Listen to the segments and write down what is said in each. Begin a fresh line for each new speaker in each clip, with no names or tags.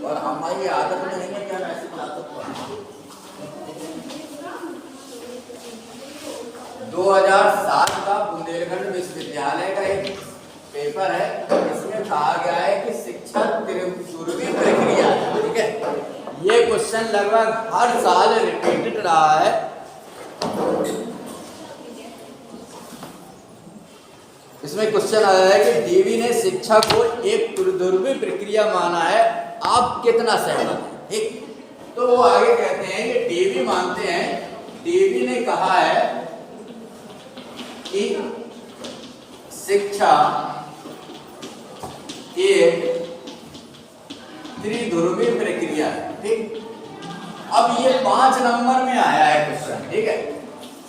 और हमारी आदत नहीं है क्या ऐसी बात पढ़ना। 2007 का बुंदेलखंड विश्वविद्यालय का एक पेपर है, इसमें कहा गया है कि शिक्षा ध्रुवीय प्रक्रिया, ठीक है। ये क्वेश्चन लगभग हर साल रिपीटेड रहा है। इसमें क्वेश्चन आया है कि डीवी ने शिक्षा को एक ध्रुवीय प्रक्रिया माना है, आप कितना सहमत हैं, ठीक। तो वो आगे कहते हैं कि डीवी मानते हैं, डीवी ने कहा है कि शिक्षा एक त्रिध्रुवीय प्रक्रिया है, ठीक। अब ये 5 नंबर में आया है क्वेश्चन, ठीक है।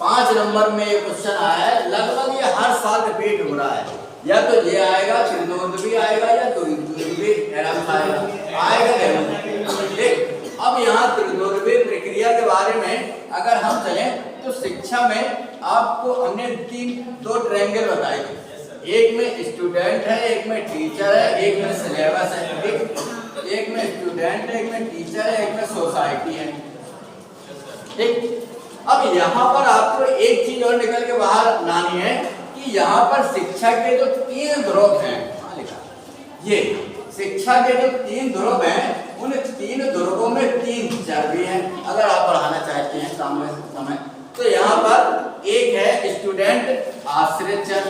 5 नंबर में ये क्वेश्चन आया है, लगभग ये हर साल रिपीट हो रहा है। या तो ये आएगा, त्रिध्रुवी आएगा, या ध्रुवीय आएगा, ठीक। अब यहाँ त्रिध्रुवीय प्रक्रिया के बारे में अगर हम चलें तो शिक्षा में आपको हमने 2 ट्रायंगल बताए थे। एक में स्टूडेंट है, एक में टीचर है, एक में सिलेबस है, ठीक। एक में स्टूडेंट है, एक में टीचर है, एक में सोसाइटी है, ठीक। अब यहाँ पर आपको एक चीज और निकल के बाहर लानी है कि यहाँ पर शिक्षा के जो 3 ध्रुव हैं, ये शिक्षा के जो 3 ध्रुव हैं, उन 3 ध्रुवों में 3 चर भी हैं। अगर आप पढ़ाना चाहते हैं समय तो यहाँ पर एक है स्टूडेंट आश्रित चर,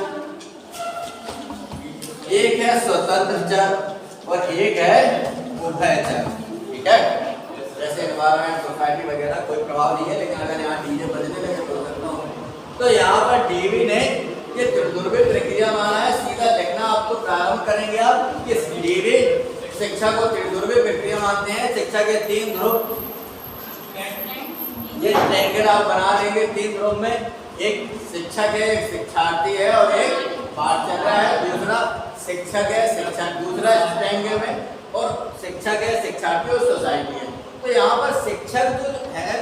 एक है स्वतंत्र चर और एक है उभयचर, ठीक है। जैसे एनवायरनमेंट, सोसाइटी वगैरह कोई प्रभाव नहीं है, लेकिन अगर यहाँ डीजे बजने लगे तो सकता हूँ। तो यहाँ पर डीवी ने ये त्रिध्रुवीय प्रक्रिया माना है। सीधा लिखना आपको प्रारंभ करेंगे आप कि डीवी शिक्षा को त्रिध्रुवीय प्रक्रिया मानते हैं। शिक्षा के 3 ध्रुव, ये ट्रायंगल आप बना लेंगे 3 ध्रुव में, एक शिक्षक है, एक शिक्षार्थी है और एक पाठचर्या है, दूसरा शिक्षक है, शिक्षा दूसरा ट्रायंगल में, और शिक्षक है, शिक्षार्थी और सोसाइटी है। तो यहाँ पर शिक्षक जो है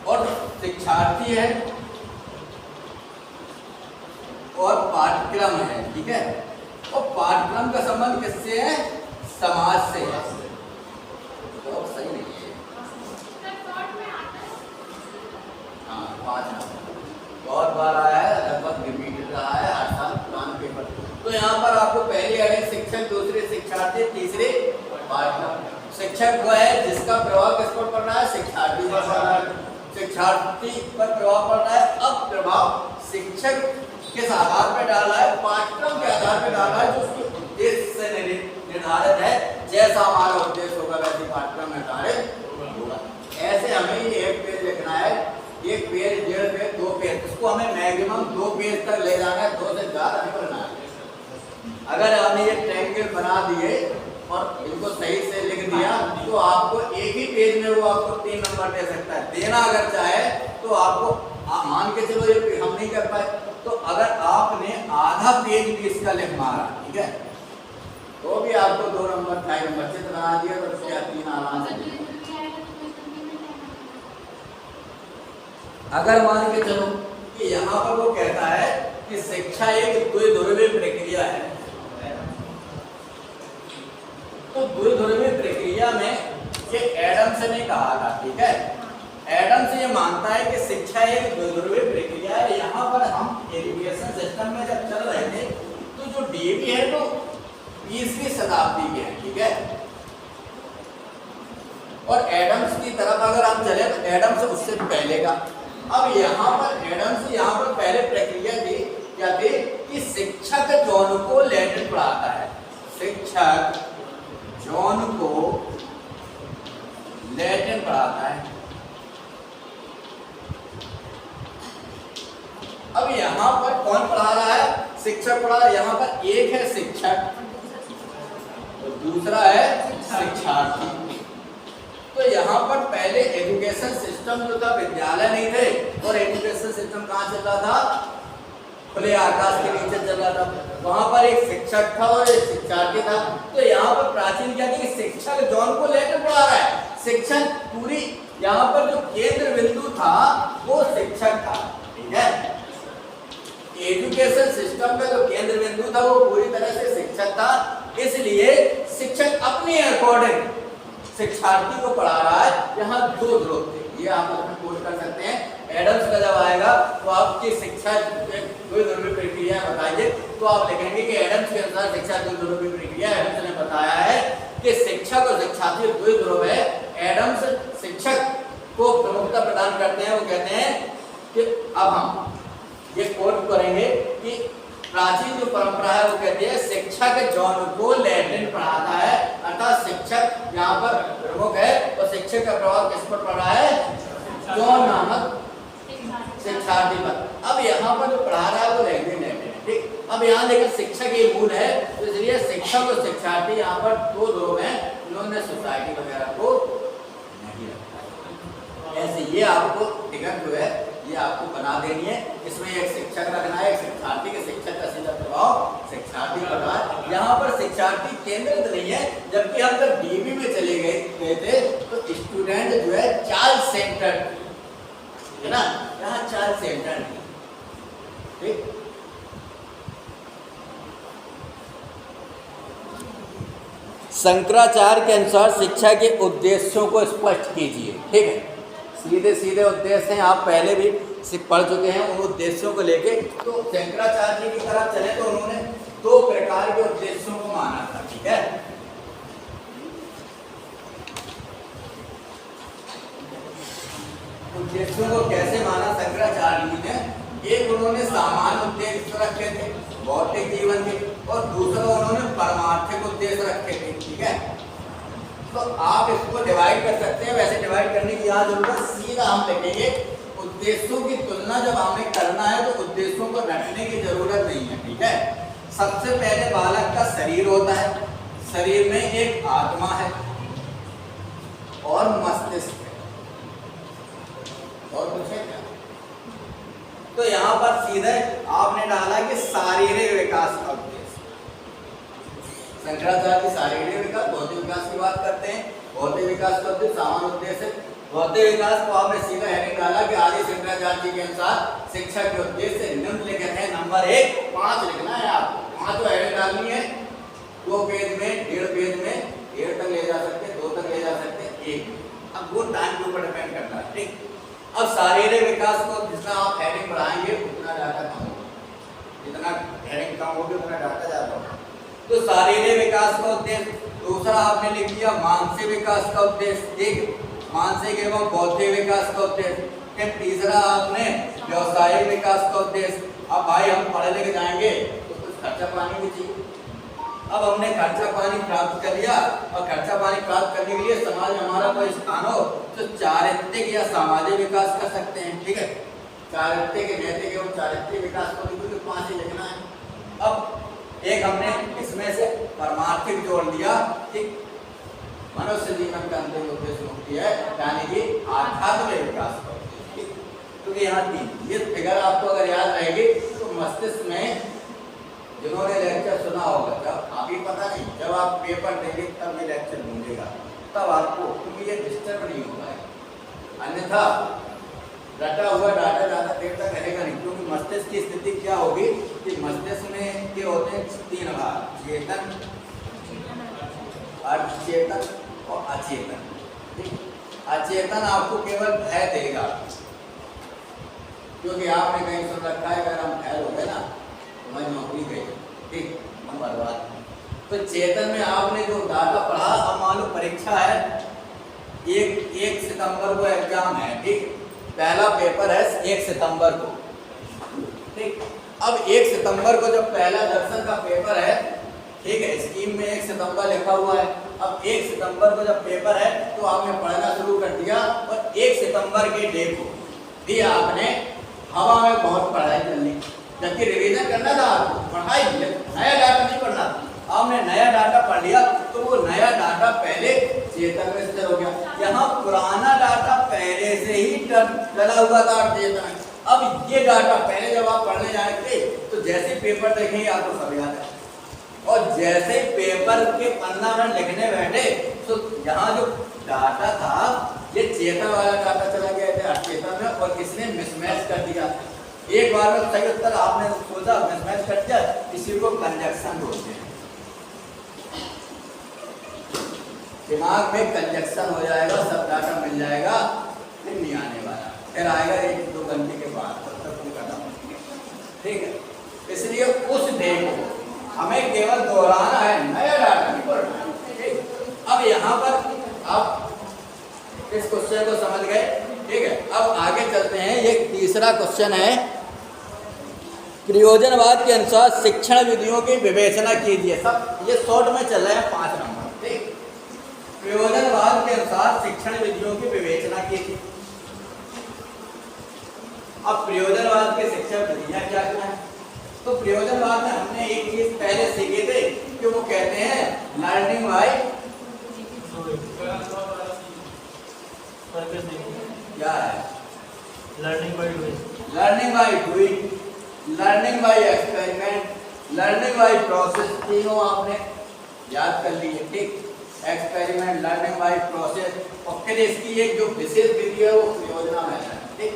और शिक्षार्थी है और पाठ्यक्रम है, ठीक है। और पाठ्यक्रम का संबंध किससे है? समाज से है। तो सही नहीं है। हाँ, 5 नंबर बहुत बार आया है, लगभग रिपीटेड रहा है हर साल पुराने पेपर। तो यहाँ पर आपको पहले आए शिक्षक, दूसरे शिक्षार्थी, तीसरे पाठ्यक्रम। शिक्षक वो है जिसका प्रभाव किस पर पड़ रहा है? शिक्षार्थी पर पड़ रहा है। शिक्षार्थी पर प्रभाव पड़ रहा है। अब प्रभाव शिक्षक किस आधार पर डाला है? पाठ्यक्रम के आधार पर डाला है, जो उसके उद्देश्य से निर्धारित है। जैसा हमारा उद्देश्य होगा वैसे पाठ्यक्रम निर्धारित होगा। ऐसे हमें ये 1 पेज लिखना है, 1 पेज, 1.5 पेज, 2 पेज, इसको हमें मैक्सिमम 2 पेज तक ले जाना है, 2 से ज़्यादा नहीं करना है। अगर हमने ये ट्रायंगल बना दिए और इनको सही से लिख दिया तो आपको एक ही पेज में वो आपको 3 नंबर दे सकता है। देना अगर चाहे तो आपको मान के चलो ये हम नहीं कर पाए, तो अगर आपने आधा पेज भी इसका लिख मारा, ठीक है, तो भी आपको 2 नंबर 2.5 नंबर से बना दिया, तो उसके 3 आराम से। अगर मान के चलो कि यहाँ पर वो कहता है कि शिक्षा एक द्विध्रुवीय प्रक्रिया है, तो द्विध्रुवीय प्रक्रिया में ये एडम्स ने कहा था, ठीक है। एडम्स ये मानता है कि शिक्षा एक द्विध्रुवीय प्रक्रिया है। यहाँ पर हम एजुकेशन सिस्टम में जब चल रहे थे तो जो डीवी है तो 20वीं शताब्दी के है, ठीक है। और एडम्स की तरफ अगर हम चले तो एडम्स उससे पहले का। अब यहाँ पर एडम्स यहाँ पर पहले प्रक्रिया थी, क्या थी कि शिक्षक जॉन को लैटिन पढ़ाता है। शिक्षक जॉन को लैटिन पढ़ाता है। अब यहाँ पर कौन पढ़ा रहा है? शिक्षक पढ़ा रहा है। यहाँ पर एक है शिक्षक और दूसरा है शिक्षार्थी। तो यहाँ पर पहले एजुकेशन सिस्टम जो था, विद्यालय नहीं थे, और एजुकेशन सिस्टम कहाँ चल रहा था? खुले आकाश के नीचे चल रहा था। वहां पर एक शिक्षक था और एक शिक्षार्थी था। तो यहाँ पर प्राचीन क्या थी? शिक्षक जॉन को लेकर पढ़ा रहा है। शिक्षक पूरी यहाँ पर जो केंद्र बिंदु था वो शिक्षक था, ठीक है। एजुकेशन सिस्टम का जो केंद्र बिंदु था वो पूरी तरह से शिक्षक था, इसलिए शिक्षक अपने अकॉर्डिंग शिक्षार्थी को पढ़ा रहा है। यहाँ दो ध्रुव थे, ये आप अपने कोट कर सकते हैं। एडम्स का जब आएगा तो आपकी शिक्षा दो ध्रुवीय प्रक्रिया बताइए, तो आप लिखेंगे कि एडम्स के अनुसार शिक्षा दो ध्रुवीय प्रक्रिया। एडम्स ने बताया है कि शिक्षक और शिक्षार्थी दो ध्रुव है। एडम्स शिक्षक को प्रमुखता प्रदान करते हैं। वो कहते हैं कि अब हम ये कोट करेंगे कि प्राचीन जो परंपरा है वो कहती है शिक्षक जॉन को लैटिन पढ़ाता है, अर्थात शिक्षक यहाँ पर प्रमुख है और शिक्षक का प्रभाव किस पर पड़ रहा है? जॉन नामक शिक्षार्थी पर। अब यहाँ पर जो पढ़ा रहा है वो लैटिन है, ठीक। अब यहाँ देखिए शिक्षक ये मूल है, तो इसलिए शिक्षक और शिक्षार्थी यहाँ पर दो लोग हैं जिन्होंने सोसाइटी वगैरह को नहीं रखा है। ऐसे ये आपको टिकट जो है ये आपको बना देनी है। इसमें एक शिक्षक रखना है, एक शिक्षार्थी के शिक्षक का सीधा प्रभाव शिक्षार्थी पर रहा है। यहाँ पर शिक्षार्थी केंद्रित नहीं है, जबकि हम जब डीबी में चले गए थे तो स्टूडेंट जो है चाइल्ड सेंटर्ड है ना, यहाँ चाइल्ड सेंटर्ड, ठीक। शंकराचार्य के अनुसार शिक्षा के उद्देश्यों को स्पष्ट कीजिए, ठीक है। सीधे सीधे उद्देश्य हैं, आप पहले भी पढ़ चुके हैं उन उद्देश्यों को लेके। तो शंकराचार्य जी की तरफ चले तो उन्होंने दो प्रकार के उद्देश्यों को माना था, ठीक है। उद्देश्यों को कैसे माना शंकराचार्य जी ने? एक उन्होंने सामान्य उद्देश्य रखे थे भौतिक जीवन के, और दूसरा उन्होंने परमार्थिक उद्देश्य रखे थे, ठीक है। तो आप इसको डिवाइड कर सकते हैं। वैसे डिवाइड करने की यहाँ जरूरत, सीधा हम लिखेंगे उद्देश्यों की तुलना जब हमें करना है तो उद्देश्यों को रखने की जरूरत नहीं है, ठीक है। सबसे पहले बालक का शरीर होता है, शरीर में एक आत्मा है और मस्तिष्क है, और कुछ है क्या? तो यहाँ पर सीधे आपने डाला कि शारीरिक विकास का उद्देश्य। शंकराचार्य की शारीरिक विकास, भौतिक विकास की बात करते हैं। भौतिक विकास का उद्देश्य सामान्य उद्देश्य। भौतिक विकास को आपने सीधा हेडिंग डाला कि आदि शंकराचार्य जी के अनुसार शिक्षा के उद्देश्य निम्नलिखित है। नंबर 1, 5 लिखना है आपको, 5 हेडिंग डालनी है। 2 पेज में, 1.5 पेज में 1 तक ले जा सकते हैं, 2 तक ले जा सकते हैं, 1। अब वो टाइम के ऊपर डिपेंड करता है, ठीक। अब शारीरिक विकास को जितना आप हेडिंग बढ़ाएंगे उतना डाटा कम होगा, जितना हेडिंग कम होगी उतना डाटा ज्यादा होगा। तो शारीरिक विकास का उद्देश्य। दूसरा आपने लिख दिया मानसिक विकास का उद्देश्य, ठीक, मानसिक एवं बौद्धिक विकास का उद्देश्य। फिर तीसरा आपने व्यवसायिक विकास का उद्देश्य। अब भाई हम पढ़े लिखे जाएंगे तो कुछ खर्चा पानी भी चाहिए। अब हमने खर्चा पानी प्राप्त कर लिया, और खर्चा पानी प्राप्त करने के लिए समाज में हमारा कोई स्थान हो तो चारित्रिक या सामाजिक विकास कर सकते हैं, ठीक है। चारित्रिक, नैतिक एवं चारित्रिक विकास को भी 5 ही लिखना है। अब एक हमने इसमें से परमार्थिक जोड़ दिया, ठीक। मनुष्य जीवन का अंतिम उद्देश्य मुक्ति है, यानी कि आध्यात्मिक विकास का उद्देश्य, ठीक। क्योंकि यहाँ 3 ये फिगर आपको अगर याद रहेगी तो मस्तिष्क में, जिन्होंने लेक्चर सुना होगा, जब अभी पता नहीं, जब आप पेपर देंगे तब ये लेक्चर मिलेगा, तब आपको, क्योंकि ये डिस्टर्ब नहीं होगा है। अन्यथा रटा हुआ डाटा ज़्यादा देर तक रहेगा नहीं, क्योंकि मस्तिष्क की स्थिति क्या होगी कि मस्तिष्क में ये होते हैं 3 भाग, चेतन, अर्धचेतन और अचेतन, ठीक। अचेतन आपको केवल भय देगा, क्योंकि आपने कहीं सुन रखा है अगर हम फेल हो गए ना तो मैं नौकरी गई, ठीक, हम बर्बाद। तो चेतन में आपने जो डाटा पढ़ा, अब मान लो परीक्षा है, 1 सितंबर को एग्जाम है, ठीक। पहला पेपर है 1 सितंबर को, ठीक। अब 1 सितंबर को जब पहला दर्शन का पेपर है, ठीक है, स्कीम में 1 सितंबर लिखा हुआ है। अब 1 सितंबर को जब पेपर है तो आपने पढ़ना शुरू कर दिया, और 1 सितंबर के डे को भी आपने हवा में बहुत पढ़ाई करनी, जबकि रिवीजन करना था आपको, पढ़ाई नया डाटा नहीं पढ़ना था। आपने नया डाटा पढ़ लिया तो वो नया डाटा पहले चेतन में स्थिर हो गया। यहाँ पुराना डाटा पहले से ही डला हुआ था चेतन में। अब ये डाटा पहले जब आप पढ़ने जाएंगे तो जैसे पेपर देखेंगे आपको सब याद है, और जैसे पेपर के पन्ना में लिखने बैठे तो यहाँ जो डाटा था ये चेतन वाला डाटा चला गया था अचेतन में, और इसने मिसमैच कर दिया। एक बार में सही उत्तर आपने सोचा, मिसमैच कर दिया, इसी को कंजक्शन बोलते हैं। दिमाग में कंजक्शन हो जाएगा, सब डाटा मिल जाएगा, फिर नहीं आने वाला, फिर आएगा 1-2 घंटे के बाद, तब तक वो खत्म हो गया। ठीक है, इसलिए उस डे को हमें केवल दोहराना है, नया डाटा नहीं पढ़ना है। ठीक, अब यहाँ पर आप इस क्वेश्चन को समझ गए। ठीक है, अब आगे चलते हैं। ये तीसरा क्वेश्चन है, प्रयोजनवाद के अनुसार शिक्षण विधियों की विवेचना कीजिए। सब ये शॉर्ट में चल रहे हैं 5 नंबर। ठीक, प्रयोजनवाद के अनुसार शिक्षण विधियों की विवेचना कीजिए। अब प्रयोजनवाद के शिक्षण विधियां क्या क्या है? तो प्रयोजनवाद में हमने एक चीज पहले सीखे थे कि वो कहते हैं लर्निंग बाय क्या है,
learning by doing,
learning by doing, learning by experiment, learning by process, तीनों आपने याद कर लिए। ठीक, एक्सपेरिमेंट, लर्निंग बाय प्रोसेस, और फिर इसकी एक जो विशेष विधि है वो प्रयोजना मेथड। ठीक,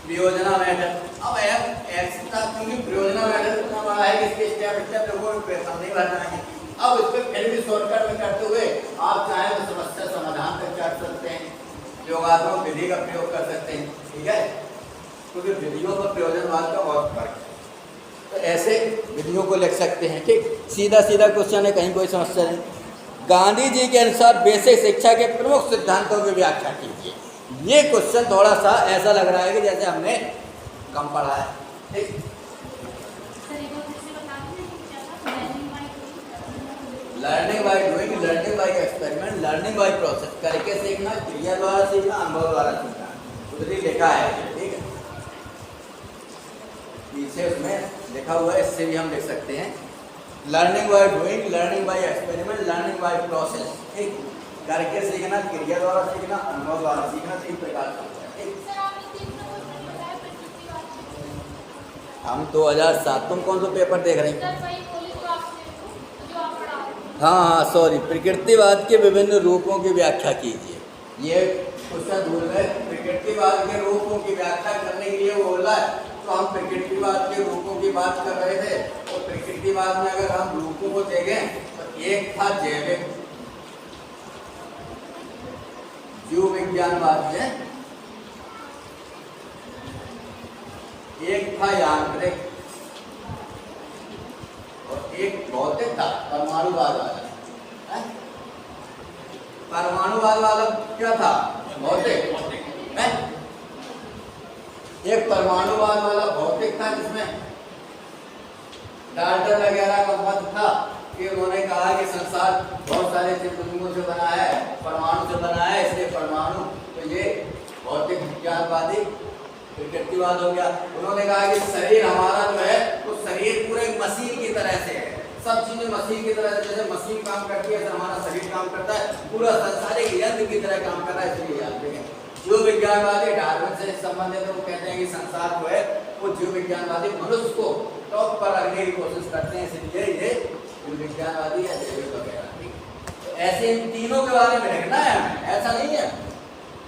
प्रयोजना मेथड। अब एक्स्ट्रा क्योंकि प्रयोजना मेथड इतना बड़ा है कि इसके स्टेप लोगों को नहीं भरना है। अब इस पर फिर भी शॉर्टकट में करते हुए आप चाहें तो समस्या समाधान तक कर सकते हैं, योगात्मक विधि का प्रयोग कर सकते हैं। ठीक है, क्योंकि विधियों पर प्रयोजनवाद का बहुत फर्क है, तो ऐसे विधियों को लिख सकते हैं। ठीक, सीधा सीधा क्वेश्चन है, कहीं कोई समस्या नहीं। गांधी जी के अनुसार बेसिक शिक्षा के प्रमुख सिद्धांतों की व्याख्या कीजिए। ये क्वेश्चन थोड़ा सा ऐसा लग रहा है कि जैसे हमने कम पढ़ा है। ठीक, learning by doing, learning by experiment, learning by process, करके सीखना, क्रिया द्वारा सीखना, अनुभव द्वारा सीखना, उधर ही लिखा है। ठीक है, पीछे उसमें लिखा हुआ है, इससे भी हम लिख सकते हैं learning by doing, learning by experiment, learning by process. ठीक, करके सीखना, क्रिया द्वारा सीखना, अनुभव द्वारा सीखना, 3 प्रकार से। हम 2007, तुम कौन सा पेपर देख रहे हैं? हाँ, सॉरी, प्रकृतिवाद के विभिन्न रूपों की व्याख्या कीजिए। ये क्वेश्चन भूल गए, प्रकृतिवाद के रूपों की व्याख्या करने के लिए वो बोला है, तो हम प्रकृतिवाद के रूपों की बात कर रहे थे। और प्रकृतिवाद में अगर हम रूपों को देखें तो एक था जैविक, जीव विज्ञानवाद में, एक था यांत्रिक, और एक भौतिक था परमाणुवाद वाला। परमाणुवाद वाला क्या था? भौतिक। एक परमाणुवाद वाला भौतिक था जिसमें डाल्टन वगैरह का मत था कि उन्होंने कहा कि संसार बहुत सारे चित्रबिंबों से बना है, परमाणु से बना है, इसलिए परमाणु, तो ये भौतिक विज्ञानवादी प्रकृतिवाद हो गया। उन्होंने कहा कि शरीर हमारा जो है वो शरीर पूरे मशीन की तरह से है, सब चीजें मशीन की तरह से, जैसे मशीन काम करती है ऐसे हमारा शरीर काम करता है, पूरा संसार एक यंत्र की तरह काम कर रहा है, इसलिए याद रखें। जीव विज्ञानवादी डार्विन से संबंधित है, वो कहते हैं कि संसार जो है वो जीव विज्ञानवादी मनुष्य को टॉप पर रखने की कोशिश करते हैं, इसलिए ये जीव विज्ञानवादी या जैविक वगैरह। ऐसे इन तीनों के बारे में लिखना है, ऐसा नहीं है